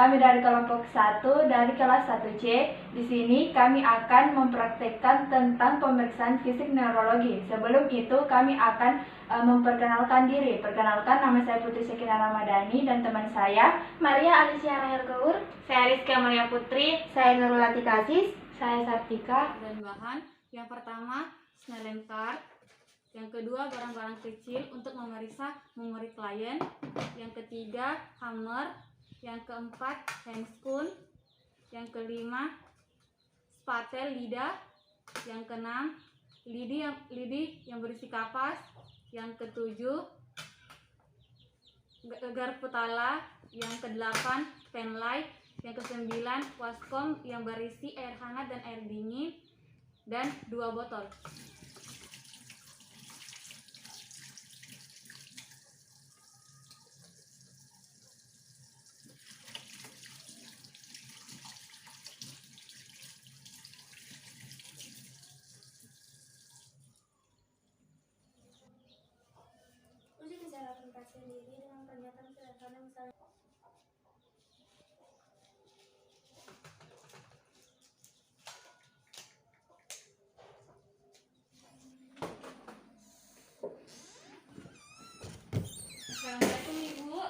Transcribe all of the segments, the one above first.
kami dari kelompok 1 dari kelas 1C. Di sini kami akan mempraktekkan tentang pemeriksaan fisik neurologi. Sebelum itu kami akan memperkenalkan diri. Perkenalkan, nama saya Putri Sekina Ramadhani dan teman saya Maria Alicia Rahel Gaur, saya Rizka Maria Putri, saya Nurulati Kasis, saya Sartika. Dan bahan yang pertama Snellen card, yang kedua barang-barang kecil untuk memeriksa memori klien, yang ketiga hammer, yang keempat handscoon, yang kelima spatel lidah, yang keenam lidi yang berisi kapas, yang ketujuh garpu tala, yang kedelapan penlight, yang kesembilan waskom yang berisi air hangat dan air dingin, dan 2 botol. uji kesehatan pasien diri dengan pernyataan sederhana misalnya. Assalamualaikum Ibu.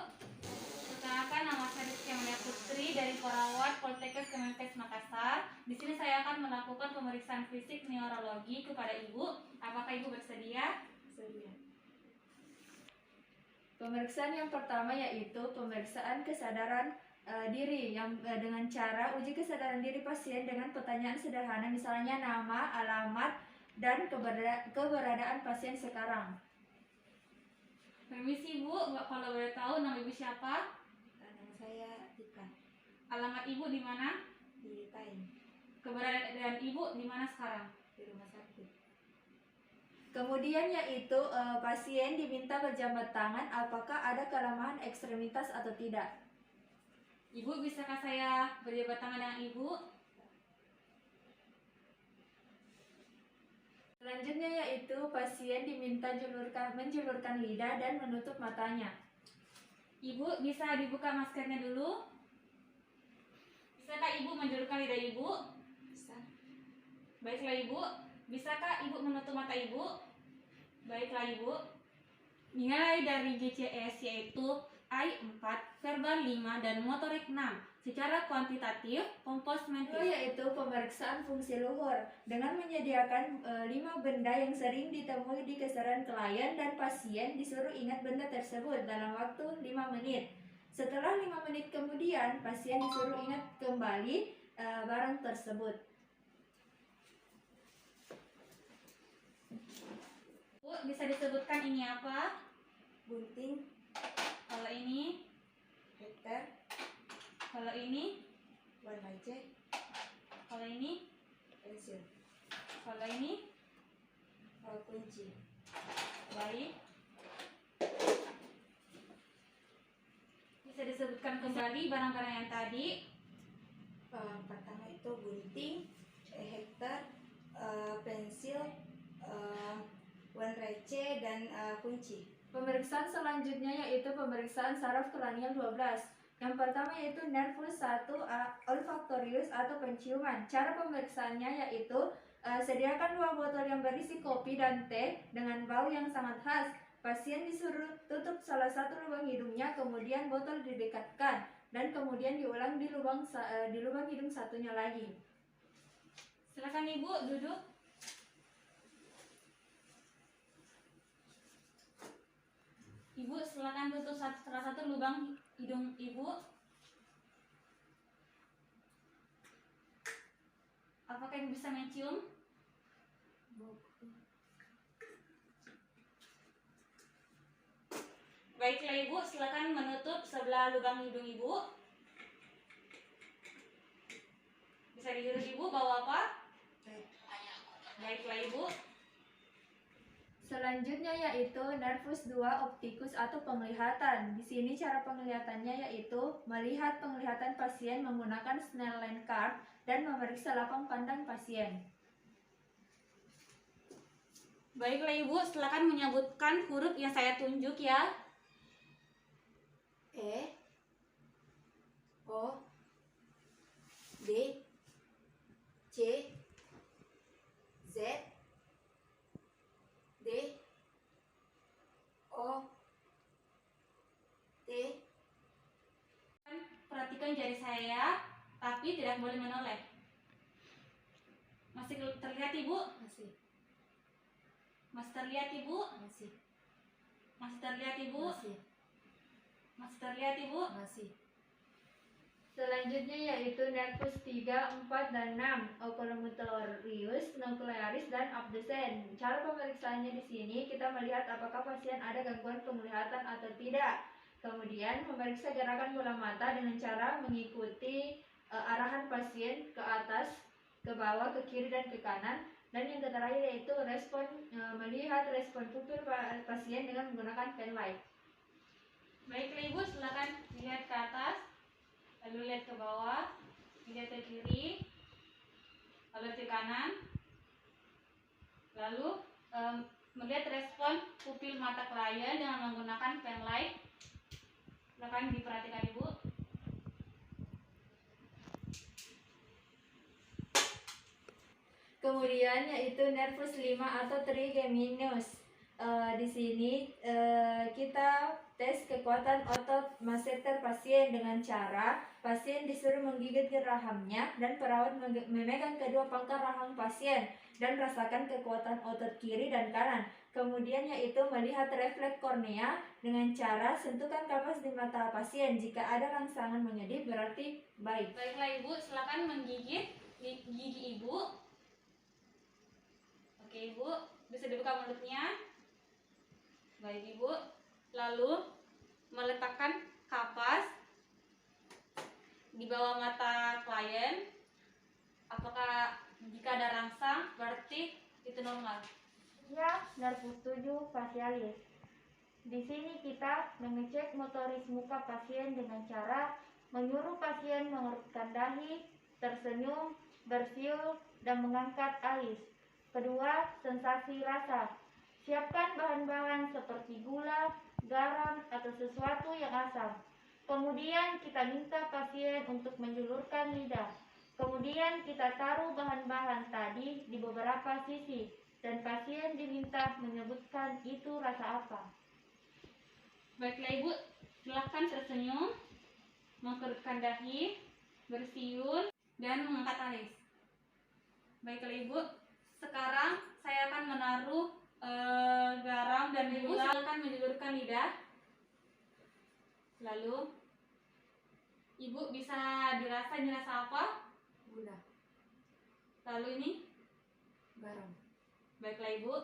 Perkenalkan, nama saya Rizka Maria Putri dari Perawat Poltekkes Kemenkes Makassar. Di sini saya akan melakukan pemeriksaan fisik neurologi kepada Ibu. Apakah Ibu bersedia? Bersedia. Pemeriksaan yang pertama yaitu pemeriksaan kesadaran diri yang dengan cara uji kesadaran diri pasien dengan pertanyaan sederhana, misalnya nama, alamat, dan keberadaan pasien sekarang. Permisi Ibu, kalau boleh tahu nama Ibu siapa? Nama saya Tika, Alamat Ibu di mana? di Tain, Keberadaan Ibu di mana sekarang? di rumah sakit. Kemudian yaitu pasien diminta berjabat tangan apakah ada kelemahan ekstremitas atau tidak. Ibu, bisakah saya berjabat tangan dengan Ibu? Selanjutnya yaitu pasien diminta menjulurkan lidah dan menutup matanya. Ibu, bisa dibuka maskernya dulu? Bisakah Ibu menjulurkan lidah Ibu? Bisa. Baiklah Ibu. Bisakah Ibu menutup mata Ibu? Baiklah Ibu. Nilai dari GCS yaitu AI 4, verbal 5, dan motorik 6. Secara kuantitatif, kompos mentis Yaitu pemeriksaan fungsi luhur dengan menyediakan 5 benda yang sering ditemui di kesadaran klien, dan pasien disuruh ingat benda tersebut dalam waktu 5 menit. Setelah 5 menit kemudian, pasien disuruh ingat kembali barang tersebut. Bu, bisa disebutkan ini apa? Gunting, Kalau ini, hektar, kalau ini, warna C, kalau ini, pensil, kalau ini. kunci. Baik. Bisa disebutkan kembali barang-barang yang tadi? Pertama itu gunting, hektar, pensil, warna C, dan kunci. Pemeriksaan selanjutnya yaitu pemeriksaan saraf kranial 12. Yang pertama yaitu nervus 1 olfaktorius atau penciuman. Cara pemeriksaannya yaitu sediakan 2 botol yang berisi kopi dan teh dengan bau yang sangat khas. Pasien disuruh tutup salah satu lubang hidungnya, kemudian botol didekatkan, dan kemudian diulang di lubang hidung satunya lagi. Silakan Ibu duduk. Ibu, silakan tutup salah satu lubang hidung Ibu. Apakah Ibu bisa mencium? Baiklah Ibu, silakan menutup sebelah lubang hidung Ibu. Bisa dilihat Ibu bau apa? Baiklah Ibu. Selanjutnya yaitu nervus 2 optikus atau penglihatan. Di sini cara penglihatannya yaitu melihat penglihatan pasien menggunakan Snellen card dan memeriksa lapang pandang pasien. Baiklah Ibu, silakan menyebutkan huruf yang saya tunjuk ya. E, O, O, B, C, Z, D, O, T. Perhatikan jari saya, tapi tidak boleh menoleh. Masih terlihat Ibu? Masih, Masih terlihat Ibu? masih, Masih terlihat Ibu? masih, Masih terlihat Ibu? masih. Selanjutnya yaitu nervus 3, 4, dan 6, oculomotorius, nuclearis, dan abducens. Cara pemeriksaannya di sini kita melihat apakah pasien ada gangguan penglihatan atau tidak. Kemudian memeriksa gerakan bola mata dengan cara mengikuti arahan pasien ke atas, ke bawah, ke kiri, dan ke kanan. Dan yang terakhir yaitu melihat respon pupil pasien dengan menggunakan pen light. Baiklah Ibu, silakan lihat ke atas, lalu lihat ke bawah, lihat ke kiri, lalu ke kanan, lalu melihat respon pupil mata klien dengan menggunakan pen light. Silakan diperhatikan Ibu. Kemudian yaitu nervus 5 atau trigeminus. Di sini kita tes kekuatan otot masseter pasien dengan cara pasien disuruh menggigit rahamnya dan perawat memegang kedua pangkal rahang pasien dan rasakan kekuatan otot kiri dan kanan. Kemudian yaitu melihat refleks kornea dengan cara sentuhkan kapas di mata pasien. Jika ada rangsangan menyedih berarti baik. Baiklah Ibu, silakan menggigit gigi Ibu. Oke Ibu, bisa dibuka mulutnya. Baik Ibu, lalu meletakkan kapas di bawah mata klien. Apakah jika ada rangsang berarti itu normal? Ya, nervus 7 facialis. Di sini kita mengecek motoris muka pasien dengan cara menyuruh pasien mengerutkan dahi, tersenyum, bersiul, dan mengangkat alis. Kedua, sensasi rasa. Siapkan bahan-bahan seperti gula, garam, atau sesuatu yang asam. Kemudian kita minta pasien untuk menjulurkan lidah. Kemudian kita taruh bahan-bahan tadi di beberapa sisi dan pasien diminta menyebutkan itu rasa apa. Baiklah Ibu, silakan tersenyum, mengkerutkan dahi, bersiul, dan mengangkat alis. Baiklah Ibu, sekarang saya akan menaruh garam dan gula. Silakan menjulurkan lidah. Lalu Ibu bisa dirasa ini rasa apa? Gula, Lalu ini? garam. Baiklah Ibu.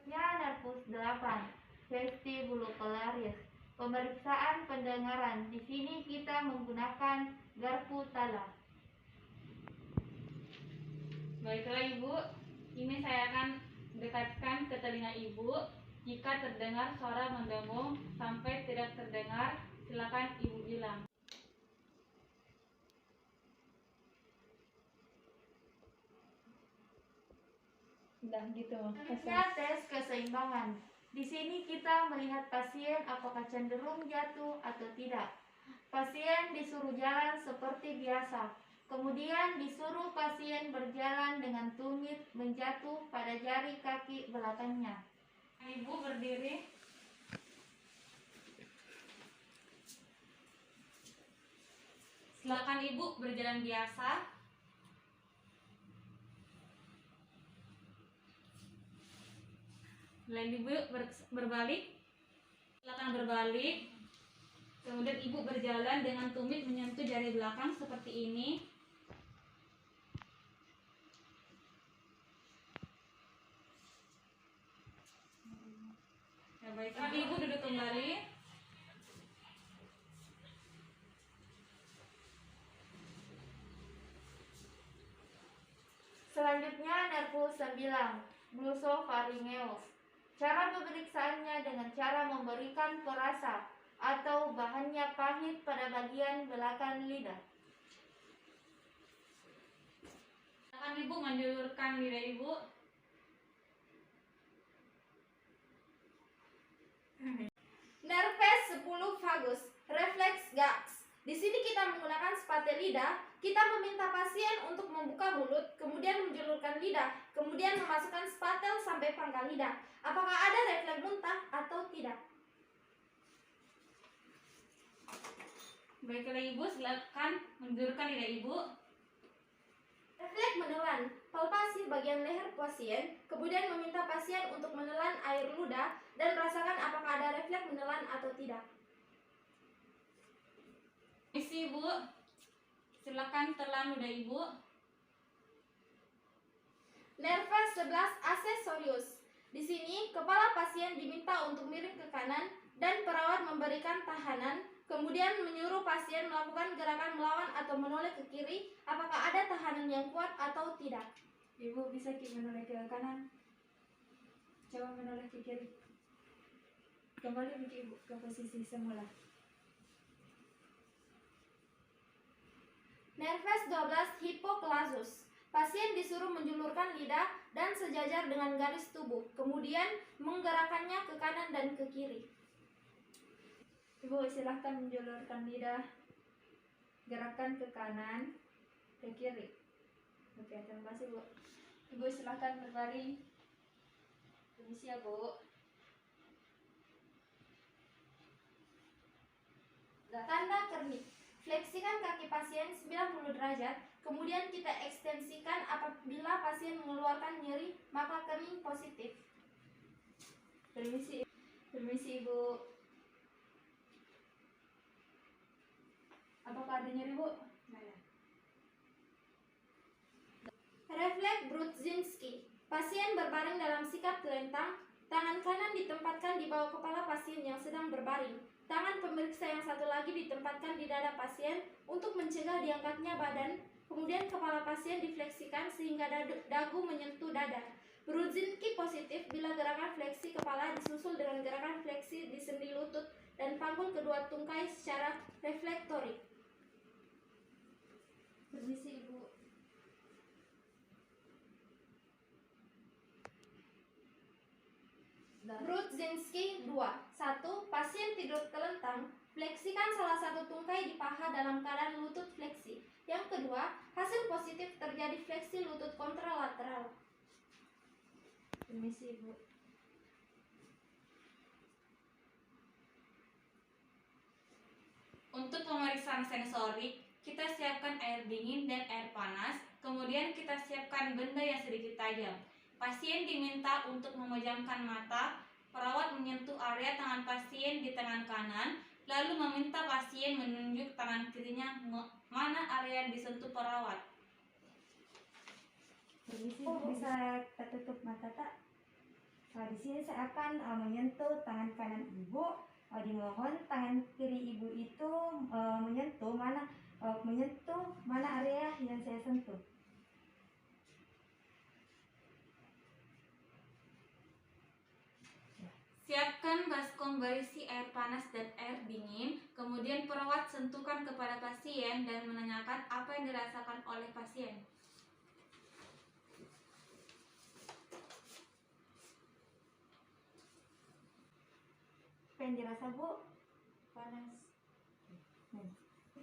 Ya, nervus 8, vestibulocularis. Pemeriksaan pendengaran. Di sini kita menggunakan garpu tala. Baiklah Ibu, ini saya akan dekatkan ke telinga Ibu. Jika terdengar suara mendengung sampai tidak terdengar, silakan Ibu bilang. Udah gitu. Ya, tes keseimbangan. Di sini kita melihat pasien apakah cenderung jatuh atau tidak. Pasien disuruh jalan seperti biasa. Kemudian disuruh pasien berjalan dengan tumit menjatuh pada jari kaki belakangnya. Ibu berdiri. Silakan Ibu berjalan biasa. Lain Ibu berbalik. Silakan berbalik. Kemudian Ibu berjalan dengan tumit menyentuh jari belakang seperti ini. Ya baik, Ibu duduk kembali. Selanjutnya nervus 9, glosopharyngeus. Cara pemeriksaannya dengan cara memberikan perasa atau bahannya pahit pada bagian belakang lidah. Silakan Ibu menjulurkan lidah Ibu. Nerves 10 vagus, reflex gags. Di sini kita menggunakan spate lidah. Kita meminta pasien untuk membuka mulut, kemudian menjulurkan lidah, kemudian memasukkan spatel sampai pangkal lidah. Apakah ada refleks muntah atau tidak? Baiklah Ibu, silakan menjulurkan lidah Ibu. Refleks menelan, palpasi bagian leher pasien, kemudian meminta pasien untuk menelan air ludah dan rasakan apakah ada refleks menelan atau tidak. Isi Ibu, silakan telan ludah Ibu. Nervus 11 accessorius. Di sini kepala pasien diminta untuk miring ke kanan dan perawat memberikan tahanan, kemudian menyuruh pasien melakukan gerakan melawan atau menoleh ke kiri. Apakah ada tahanan yang kuat atau tidak? Ibu bisa menoleh ke kanan. Coba menoleh ke kiri. Kembali Ibu ke posisi semula. Nervus 12 hypoglossal. Pasien disuruh menjulurkan lidah dan sejajar dengan garis tubuh, kemudian menggerakkannya ke kanan dan ke kiri. Ibu silahkan menjulurkan lidah, gerakan ke kanan, ke kiri. Oke, terima kasih Bu. Ibu silahkan berbaring. Permisi ya Bu. Tanda kernik. Fleksikan kaki pasien 90 derajat, kemudian kita ekstensikan. Apabila pasien mengeluarkan nyeri, maka kening positif. Permisi Ibu. Apakah ada nyeri Bu? Refleks Brudzinski. Pasien berbaring dalam sikap telentang, tangan kanan ditempatkan di bawah kepala pasien yang sedang berbaring. Tangan pemeriksa yang satu lagi ditempatkan di dada pasien untuk mencegah diangkatnya badan. Kemudian kepala pasien difleksikan sehingga dagu menyentuh dada. Brudzinski positif bila gerakan fleksi kepala disusul dengan gerakan fleksi di sendi lutut dan panggul kedua tungkai secara reflektorik. Permisi Ibu. Brudzinski 2. 1. Pasien tidur telentang. Fleksikan salah satu tungkai di paha dalam keadaan lutut fleksi. Yang kedua, hasil positif terjadi fleksi lutut kontralateral. Permisi Ibu. Untuk pemeriksaan sensorik, kita siapkan air dingin dan air panas, kemudian kita siapkan benda yang sedikit tajam. Pasien diminta untuk memejamkan mata, perawat menyentuh area tangan pasien di tangan kanan, lalu meminta pasien menunjuk tangan kirinya mana area yang disentuh perawat. Permisi Bu, bisa kita tutup mata tak? Di sini saya akan menyentuh tangan kanan Ibu. Dimohon tangan kiri Ibu itu menyentuh mana area yang saya sentuh. Siapkan baskom berisi air panas dan air dingin, kemudian perawat sentuhkan kepada pasien dan menanyakan apa yang dirasakan oleh pasien. Apa yang dirasa Bu? Panas.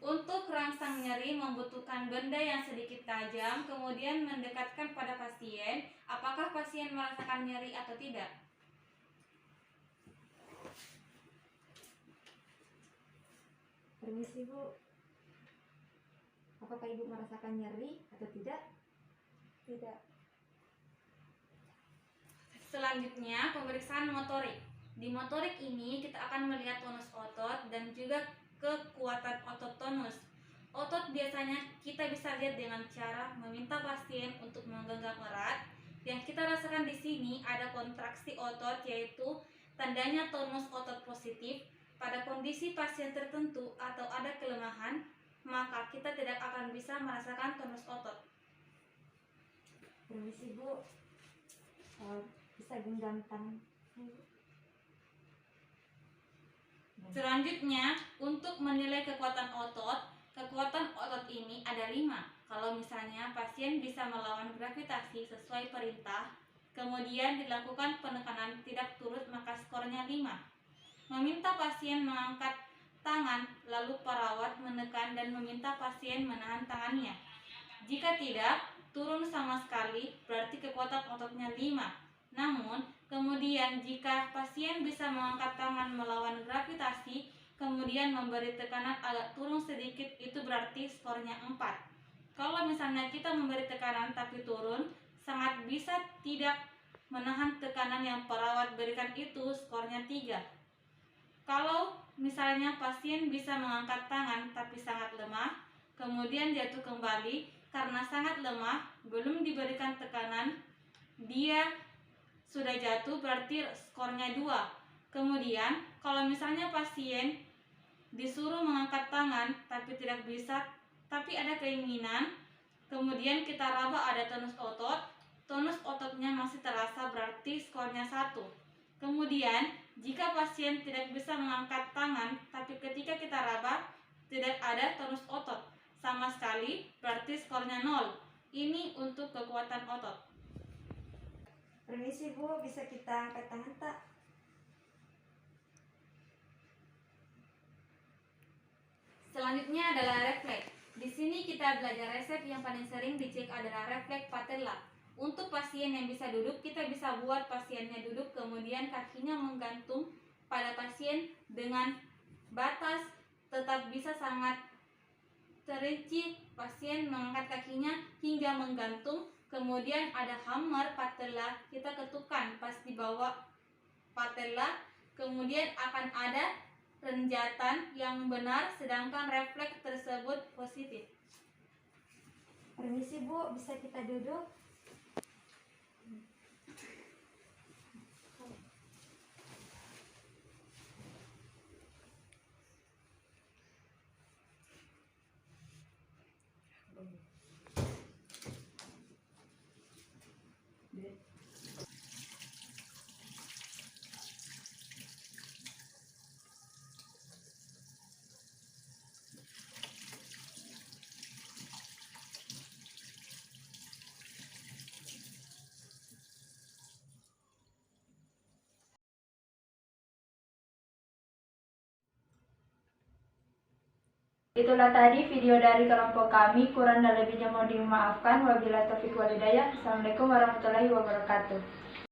Untuk rangsang nyeri membutuhkan benda yang sedikit tajam, kemudian mendekatkan pada pasien. Apakah pasien merasakan nyeri atau tidak? Permisi Bu, apakah Ibu merasakan nyeri atau tidak? Tidak. Selanjutnya, pemeriksaan motorik. Di motorik ini kita akan melihat tonus otot dan juga kekuatan otot tonus. Otot biasanya kita bisa lihat dengan cara meminta pasien untuk menggenggam erat. Yang kita rasakan di sini ada kontraksi otot, yaitu tandanya tonus otot positif. Pada kondisi pasien tertentu atau ada kelemahan, maka kita tidak akan bisa merasakan tonus otot. Permisi Bu, bisa genggam tangan. Selanjutnya, untuk menilai kekuatan otot ini ada 5. Kalau misalnya pasien bisa melawan gravitasi sesuai perintah, kemudian dilakukan penekanan tidak turut, maka skornya 5. Meminta pasien mengangkat tangan, lalu perawat menekan dan meminta pasien menahan tangannya. Jika tidak, turun sama sekali, berarti kekuatan ototnya 5. Namun, kemudian jika pasien bisa mengangkat tangan melawan gravitasi, kemudian memberi tekanan agak turun sedikit, itu berarti skornya 4. Kalau misalnya kita memberi tekanan tapi turun, sangat bisa tidak menahan tekanan yang perawat berikan, itu skornya 3. Kalau misalnya pasien bisa mengangkat tangan tapi sangat lemah, kemudian jatuh kembali karena sangat lemah, belum diberikan tekanan, dia sudah jatuh, berarti skornya 2. Kemudian kalau misalnya pasien disuruh mengangkat tangan tapi tidak bisa, tapi ada keinginan, kemudian kita raba ada tonus ototnya masih terasa, berarti skornya 1. Kemudian jika pasien tidak bisa mengangkat tangan tapi ketika kita raba tidak ada tonus otot sama sekali, berarti skornya 0. Ini untuk kekuatan otot. Permisi Bu, bisa kita angkat tangan tak? Selanjutnya adalah refleks. Di sini kita belajar resep yang paling sering dicek adalah refleks patella. Untuk pasien yang bisa duduk, kita bisa buat pasiennya duduk, kemudian kakinya menggantung pada pasien dengan batas tetap bisa sangat terinci. Pasien mengangkat kakinya hingga menggantung. Kemudian ada hammer patella, kita ketukkan pas di bawah patella, kemudian akan ada renjatan yang benar, sedangkan refleks tersebut positif. Permisi Bu, bisa kita duduk? Itulah tadi video dari kelompok kami, kurang dan lebihnya mohon dimaafkan. Wabillahi taufiq wal hidayah. Assalamualaikum warahmatullahi wabarakatuh.